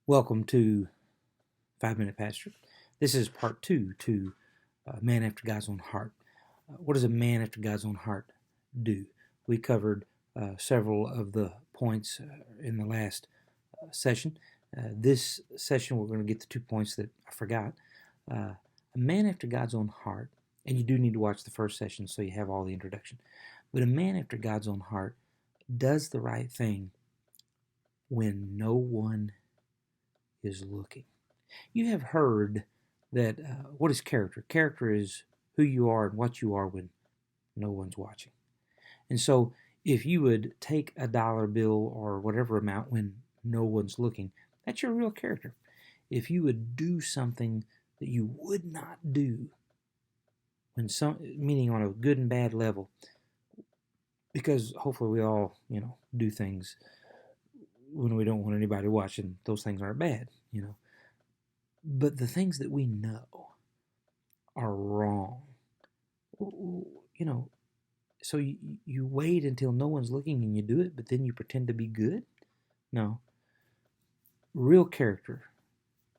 Welcome to 5 Minute Pastor. This is part 2 to Man After God's Own Heart. What does a man after God's own heart do? We covered several of the points in the last session. This session, we're going to get the 2 points that I forgot. A man after God's own heart, and you do need to watch the first session so you have all the introduction. But a man after God's own heart does the right thing when no one is looking. You have heard that what is character? Character is who you are and what you are when no one's watching. And so if you would take a dollar bill or whatever amount when no one's looking, that's your real character. If you would do something that you would not do when meaning on a good and bad level, because hopefully we all, do things when we don't want anybody watching. Those things aren't bad, But the things that we know are wrong, so you wait until no one's looking and you do it, but then you pretend to be good? No. Real character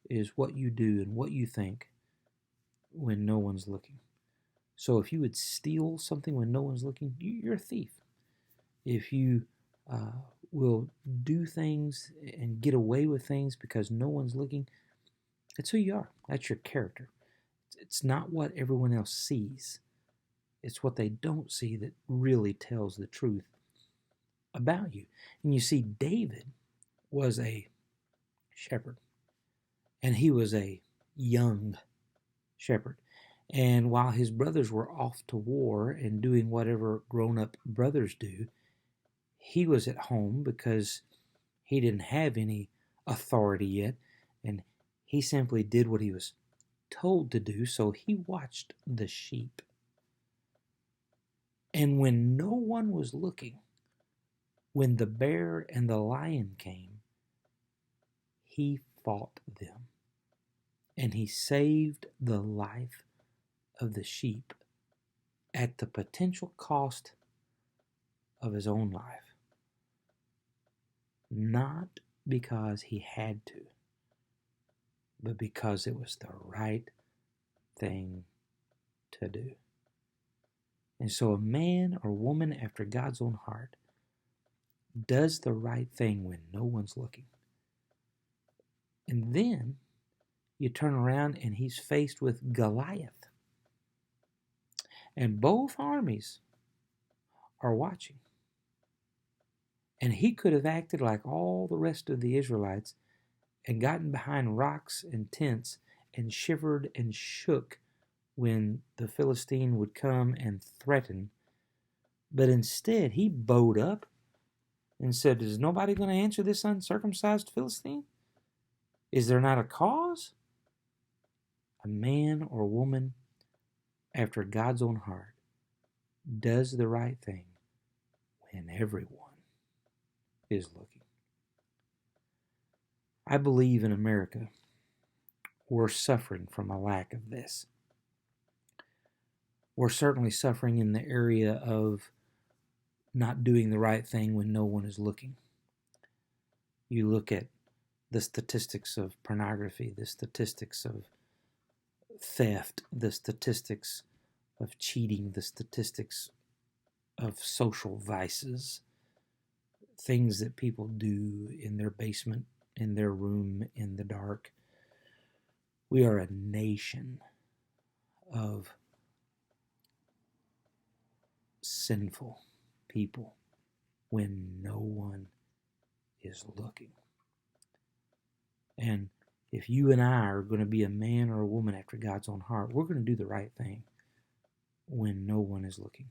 is what you do and what you think when no one's looking. So if you would steal something when no one's looking, you're a thief. If you will do things and get away with things because no one's looking, that's who you are. That's your character. It's not what everyone else sees. It's what they don't see that really tells the truth about you. And you see, David was a shepherd, and he was a young shepherd. And while his brothers were off to war and doing whatever grown-up brothers do, he was at home because he didn't have any authority yet, and he simply did what he was told to do, so he watched the sheep. And when no one was looking, when the bear and the lion came, he fought them, and he saved the life of the sheep at the potential cost of his own life. Not because he had to, but because it was the right thing to do. And so a man or woman after God's own heart does the right thing when no one's looking. And then you turn around and he's faced with Goliath. And both armies are watching. And he could have acted like all the rest of the Israelites and gotten behind rocks and tents and shivered and shook when the Philistine would come and threaten. But instead, he bowed up and said, "Is nobody going to answer this uncircumcised Philistine? Is there not a cause?" A man or woman after God's own heart does the right thing when everyone is looking. I believe in America we're suffering from a lack of this. We're certainly suffering in the area of not doing the right thing when no one is looking. You look at the statistics of pornography, the statistics of theft, the statistics of cheating, the statistics of social vices, things that people do in their basement, in their room, in the dark. We are a nation of sinful people when no one is looking. And if you and I are going to be a man or a woman after God's own heart, we're going to do the right thing when no one is looking.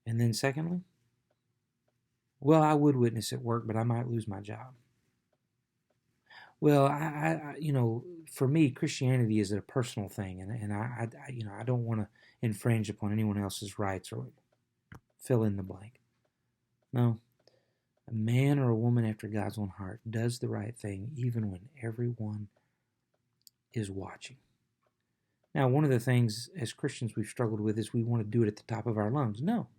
And then secondly, well, I would witness at work, but I might lose my job. Well, for me, Christianity is a personal thing, and I don't want to infringe upon anyone else's rights or fill in the blank. No, a man or a woman after God's own heart does the right thing even when everyone is watching. Now, one of the things as Christians we've struggled with is we want to do it at the top of our lungs. No.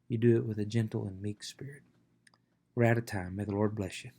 You do it with a gentle and meek spirit. We're out of time. May the Lord bless you.